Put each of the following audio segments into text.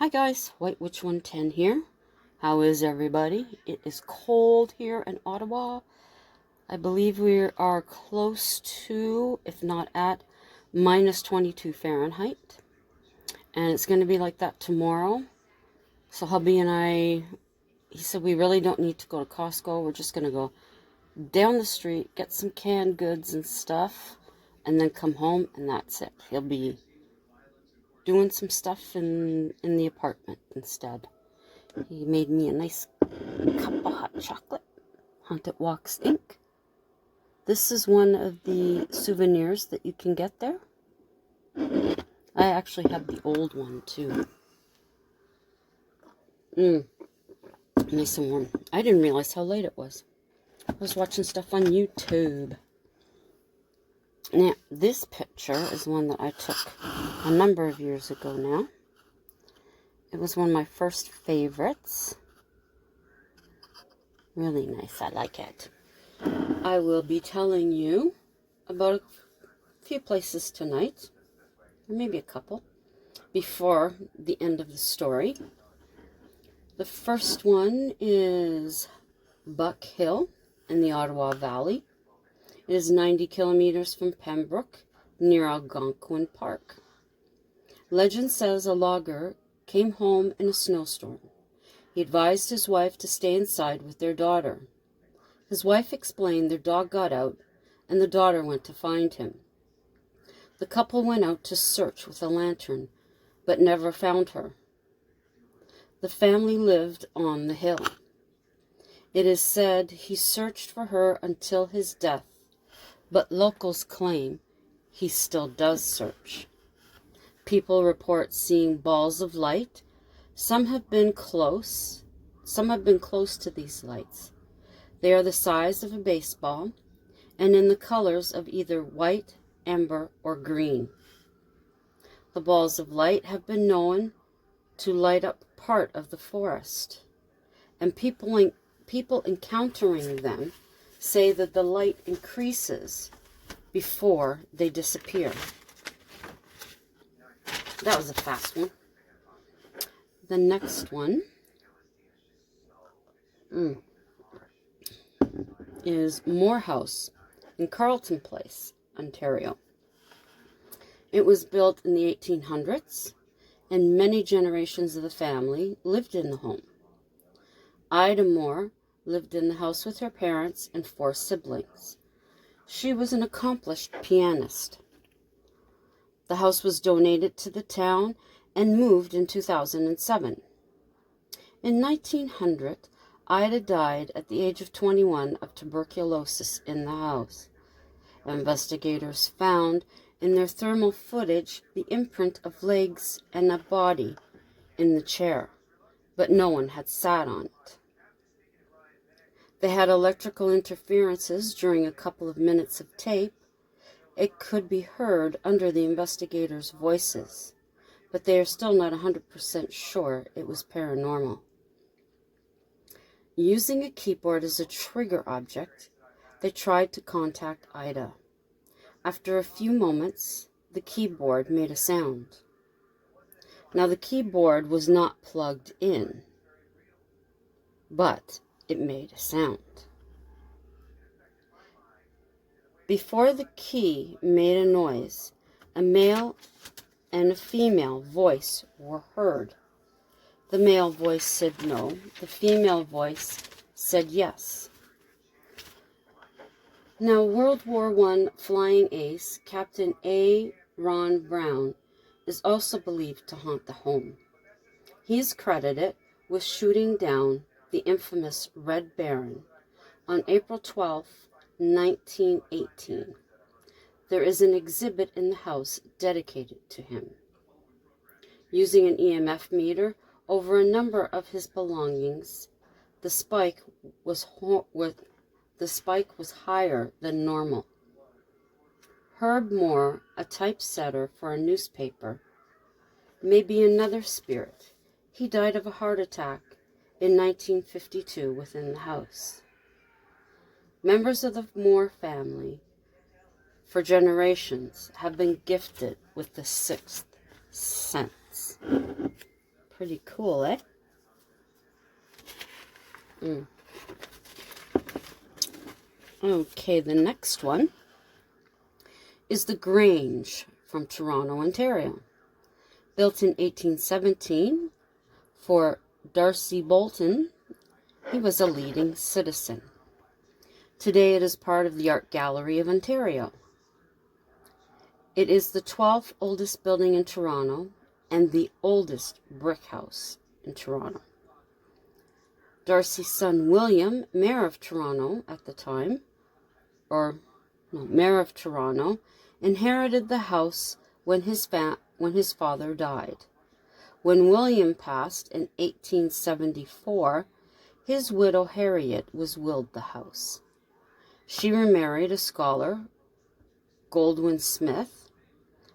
Hi guys, White Witch 110 here. How is everybody? It is cold here in Ottawa. I believe we are close to, if not at, minus 22 Fahrenheit. And it's going to be like that tomorrow. So hubby and I, he said we really don't need to go to Costco. We're just going to go down the street, get some canned goods and stuff, and then come home, and that's it. He'll be doing some stuff in the apartment instead. He made me a nice cup of hot chocolate. Haunted Walks Inc. This is one of the souvenirs that you can get there. I actually have the old one too. Nice and warm. I didn't realize how late it was. I was watching stuff on YouTube. Now, this picture is one that I took a number of years ago now. It was one of my first favorites. Really nice. I like it. I will be telling you about a few places tonight, or maybe a couple, before the end of the story. The first one is Buck Hill in the Ottawa Valley. It is 90 kilometers from Pembroke, near Algonquin Park. Legend says a logger came home in a snowstorm. He advised his wife to stay inside with their daughter. His wife explained their dog got out, and the daughter went to find him. The couple went out to search with a lantern, but never found her. The family lived on the hill. It is said he searched for her until his death, but locals claim he still does search. People report seeing balls of light. Some have been close to these lights. They are the size of a baseball and in the colors of either white, amber, or green. The balls of light have been known to light up part of the forest, and people encountering them say that the light increases before they disappear. That was a fast one. The next one is Morehouse in Carleton Place, Ontario. It was built in the 1800s, and many generations of the family lived in the home. Ida Moore lived in the house with her parents and 4 siblings. She was an accomplished pianist. The house was donated to the town and moved in 2007. In 1900, Ida died at the age of 21 of tuberculosis in the house. Investigators found in their thermal footage the imprint of legs and a body in the chair, but no one had sat on it. They had electrical interferences during a couple of minutes of tape. It could be heard under the investigators' voices, but they are still not 100% sure it was paranormal. Using a keyboard as a trigger object, they tried to contact Ida. After a few moments, the keyboard made a sound. Now, the keyboard was not plugged in, but it made a sound. Before the key made a noise, a male and a female voice were heard. The male voice said no. The female voice said yes. Now, World War I flying ace Captain A. Ron Brown is also believed to haunt the home. He is credited with shooting down the infamous Red Baron on April 12, 1918. There is an exhibit in the house dedicated to him. Using an EMF meter over a number of his belongings, the spike was higher than normal. Herb Moore, a typesetter for a newspaper, may be another spirit. He died of a heart attack in 1952 within the house. Members of the Moore family for generations have been gifted with the 6th sense. Pretty cool, eh? Okay, the next one is the Grange from Toronto, Ontario. Built in 1817 for Darcy Bolton, he was a leading citizen. Today it is part of the Art Gallery of Ontario. It is the 12th oldest building in Toronto and the oldest brick house in Toronto. Darcy's son William, Mayor of Toronto at the time, Mayor of Toronto, inherited the house when his father died. When William passed in 1874, his widow Harriet was willed the house. She remarried a scholar, Goldwin Smith.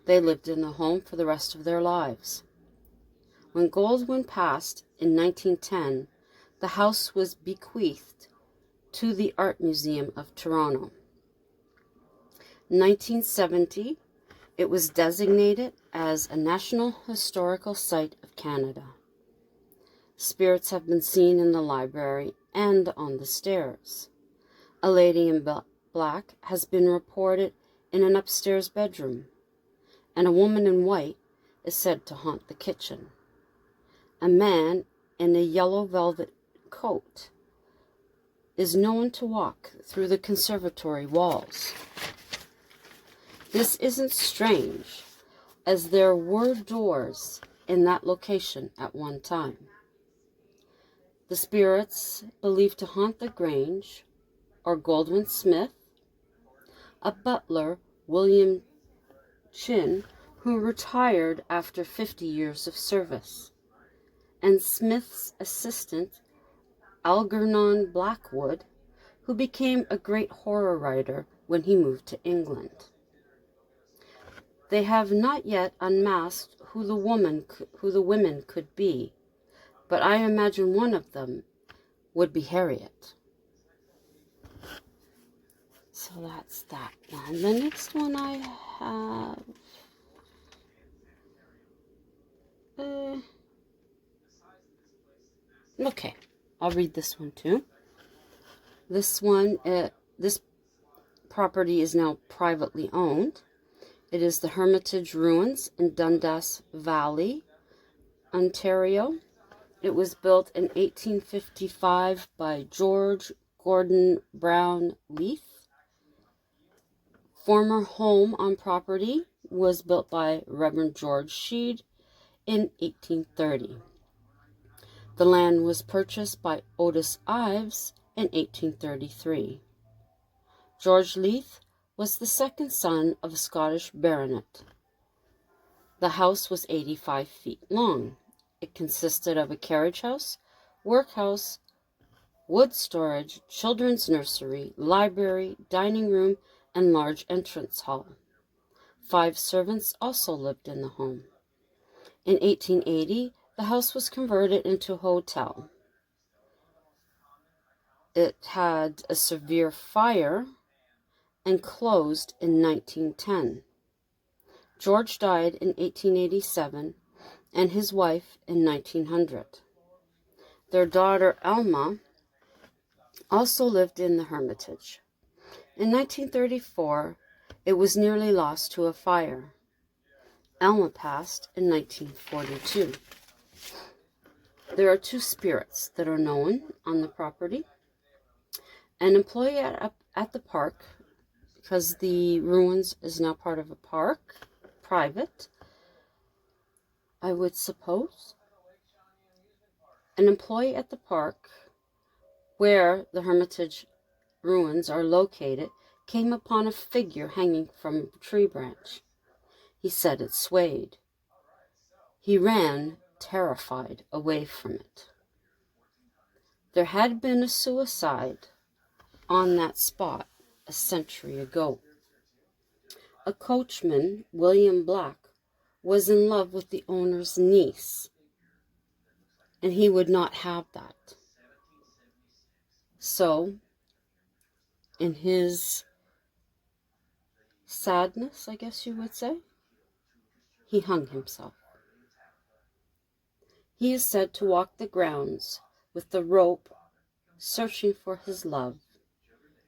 They lived in the home for the rest of their lives. When Goldwin passed in 1910, the house was bequeathed to the Art Museum of Toronto. In 1970, it was designated as a National Historical Site of Canada. Spirits have been seen in the library and on the stairs. A lady in black has been reported in an upstairs bedroom, and a woman in white is said to haunt the kitchen. A man in a yellow velvet coat is known to walk through the conservatory walls. This isn't strange, as there were doors in that location at one time. The spirits believed to haunt the Grange are Goldwin Smith, a butler, William Chin, who retired after 50 years of service, and Smith's assistant, Algernon Blackwood, who became a great horror writer when he moved to England. They have not yet unmasked who the women could be, but I imagine one of them would be Harriet. So that's that one. The next one I have... okay, I'll read this one too. This property is now privately owned. It is the Hermitage Ruins in Dundas Valley, Ontario. It was built in 1855 by George Gordon Brown Leith. Former home on property was built by Reverend George Sheed in 1830. The land was purchased by Otis Ives in 1833. George Leith was the second son of a Scottish baronet. The house was 85 feet long. It consisted of a carriage house, workhouse, wood storage, children's nursery, library, dining room, and large entrance hall. 5 servants also lived in the home. In 1880, the house was converted into a hotel. It had a severe fire and closed in 1910. George died in 1887 and his wife in 1900. Their daughter Alma also lived in the Hermitage. In 1934, it was nearly lost to a fire. Alma passed in 1942. There are 2 spirits that are known on the property. An employee at the park, because the ruins is now part of a park, private, I would suppose. An employee at the park, where the Hermitage ruins are located, came upon a figure hanging from a tree branch. He said it swayed. He ran, terrified, away from it. There had been a suicide on that spot a century ago. A coachman, William Black, was in love with the owner's niece, and he would not have that. So, in his sadness, I guess you would say, he hung himself. He is said to walk the grounds with the rope, searching for his love.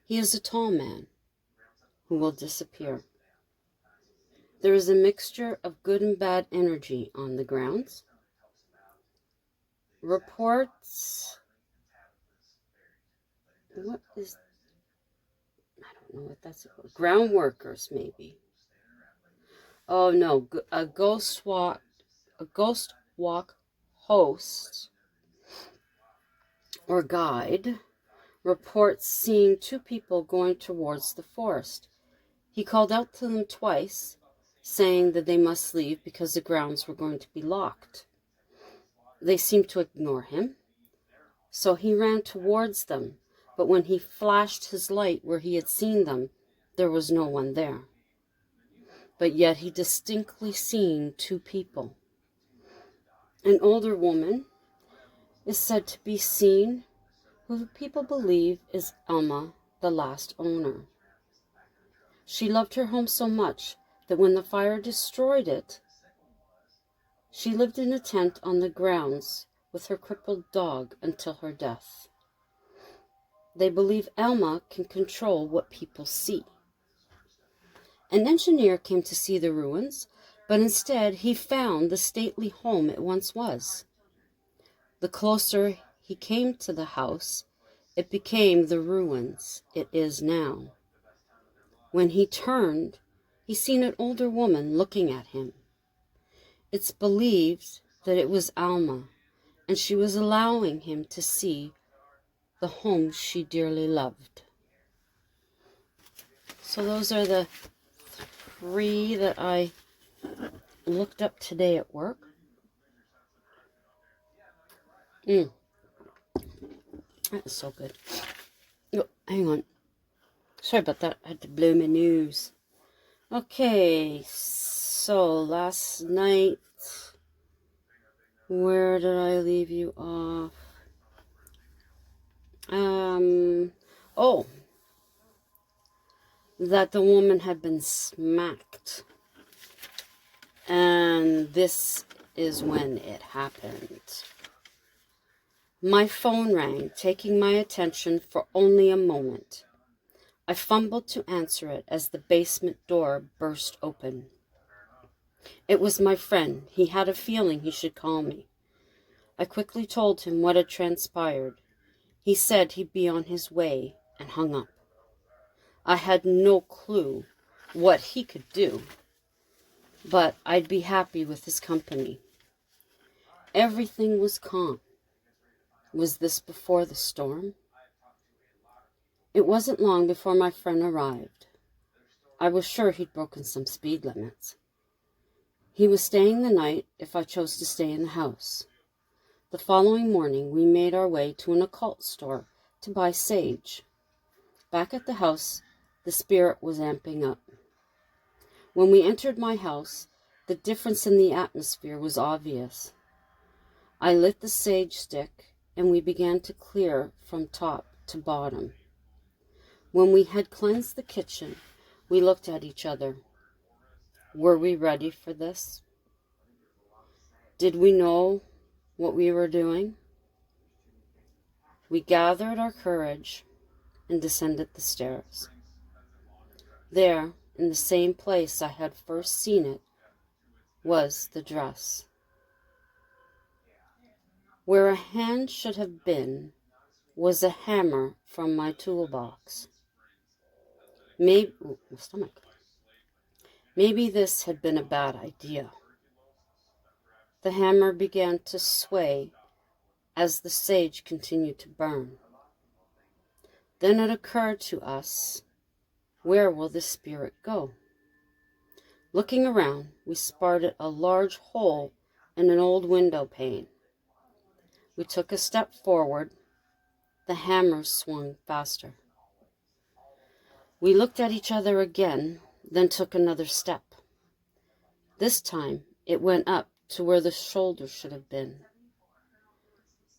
He is a tall man who will disappear. There is a mixture of good and bad energy on the grounds. Reports, what is, I don't know what that's about. Ground workers, maybe. Oh no, a ghost walk host or guide reports seeing two people going towards the forest. He called out to them twice, saying that they must leave because the grounds were going to be locked. They seemed to ignore him, so he ran towards them, but when he flashed his light where he had seen them, there was no one there. But yet he distinctly seen two people. An older woman is said to be seen, who people believe is Alma, the last owner. She loved her home so much that when the fire destroyed it, she lived in a tent on the grounds with her crippled dog until her death. They believe Alma can control what people see. An engineer came to see the ruins, but instead he found the stately home it once was. The closer he came to the house, it became the ruins it is now. When he turned, he seen an older woman looking at him. It's believed that it was Alma, and she was allowing him to see the home she dearly loved. So those are the 3 that I looked up today at work. That is so good. Oh, hang on. Sorry about that. I had to blow my nose. Okay, so last night, where did I leave you off? That the woman had been smacked. And this is when it happened. My phone rang, taking my attention for only a moment. I fumbled to answer it as the basement door burst open. It was my friend. He had a feeling he should call me. I quickly told him what had transpired. He said he'd be on his way and hung up. I had no clue what he could do, but I'd be happy with his company. Everything was calm. Was this before the storm? It wasn't long before my friend arrived. I was sure he'd broken some speed limits. He was staying the night if I chose to stay in the house. The following morning, we made our way to an occult store to buy sage. Back at the house, the spirit was amping up. When we entered my house, the difference in the atmosphere was obvious. I lit the sage stick, and we began to clear from top to bottom. When we had cleansed the kitchen, we looked at each other. Were we ready for this? Did we know what we were doing? We gathered our courage and descended the stairs. There, in the same place I had first seen it, was the dress. Where a hand should have been was a hammer from my toolbox. Maybe this had been a bad idea. The hammer began to sway as the sage continued to burn. Then it occurred to us, where will the spirit go? Looking around, we spotted a large hole in an old window pane. We took a step forward. The hammer swung faster. We looked at each other again, then took another step. This time, it went up to where the shoulder should have been.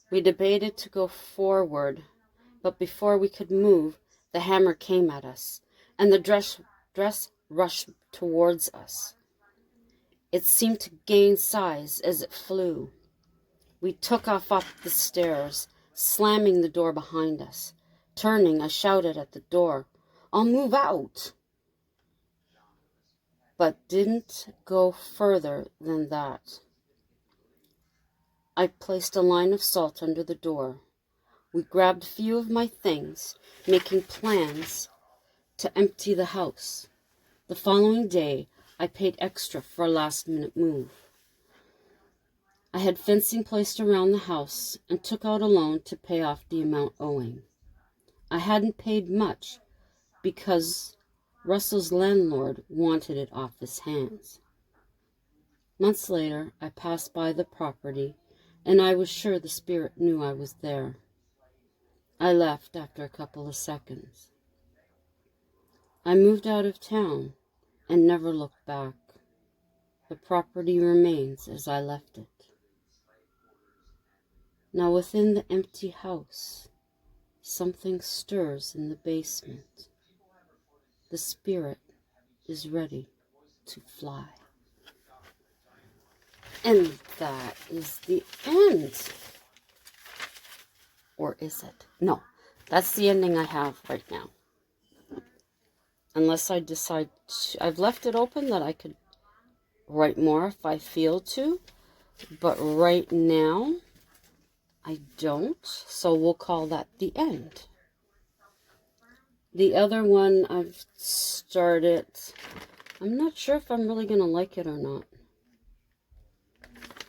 We debated to go forward, but before we could move, the hammer came at us, and the dress rushed towards us. It seemed to gain size as it flew. We took off up the stairs, slamming the door behind us. Turning, I shouted at the door, "I'll move out!" But didn't go further than that. I placed a line of salt under the door. We grabbed a few of my things, making plans to empty the house. The following day, I paid extra for a last-minute move. I had fencing placed around the house and took out a loan to pay off the amount owing. I hadn't paid much because Russell's landlord wanted it off his hands. Months later, I passed by the property, and I was sure the spirit knew I was there. I left after a couple of seconds. I moved out of town and never looked back. The property remains as I left it. Now within the empty house, something stirs in the basement. The spirit is ready to fly. And that is the end. Or is it? No, that's the ending I have right now. Unless I decide to, I've left it open that I could write more if I feel to. But right now, I don't. So we'll call that the end. The other one I've started, I'm not sure if I'm really going to like it or not.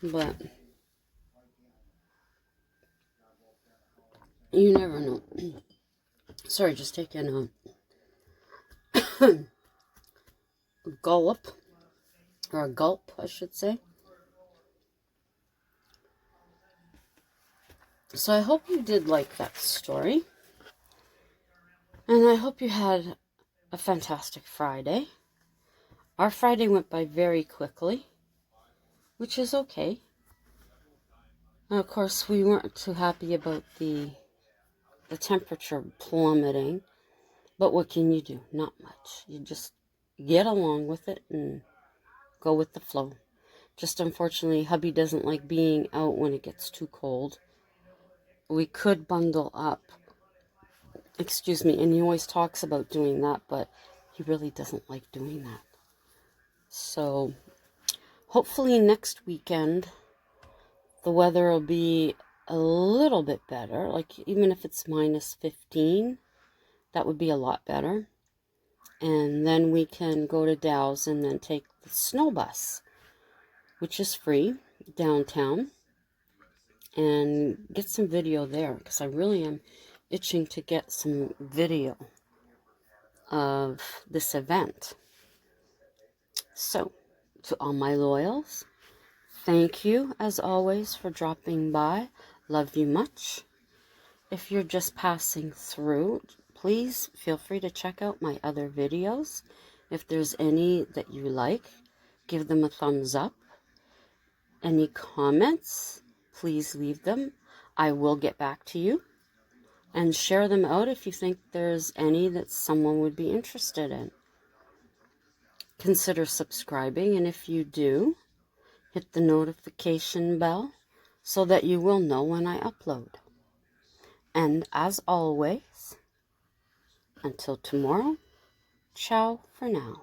But you never know. Sorry, just taking a gulp, or a gulp, I should say. So I hope you did like that story. And I hope you had a fantastic Friday. Our Friday went by very quickly, which is okay. Now, of course, we weren't too happy about the temperature plummeting, but what can you do? Not much. You just get along with it and go with the flow. Just unfortunately, hubby doesn't like being out when it gets too cold. We could bundle up. Excuse me, and he always talks about doing that, but he really doesn't like doing that. So, hopefully next weekend, the weather will be a little bit better. Like, even if it's minus 15, that would be a lot better. And then we can go to Dow's and then take the snow bus, which is free, downtown, and get some video there, because I really am itching to get some video of this event. So, to all my loyals, thank you, as always, for dropping by. Love you much. If you're just passing through, please feel free to check out my other videos. If there's any that you like, give them a thumbs up. Any comments, please leave them. I will get back to you. And share them out if you think there's any that someone would be interested in. Consider subscribing, and if you do, hit the notification bell so that you will know when I upload. And as always, until tomorrow, ciao for now.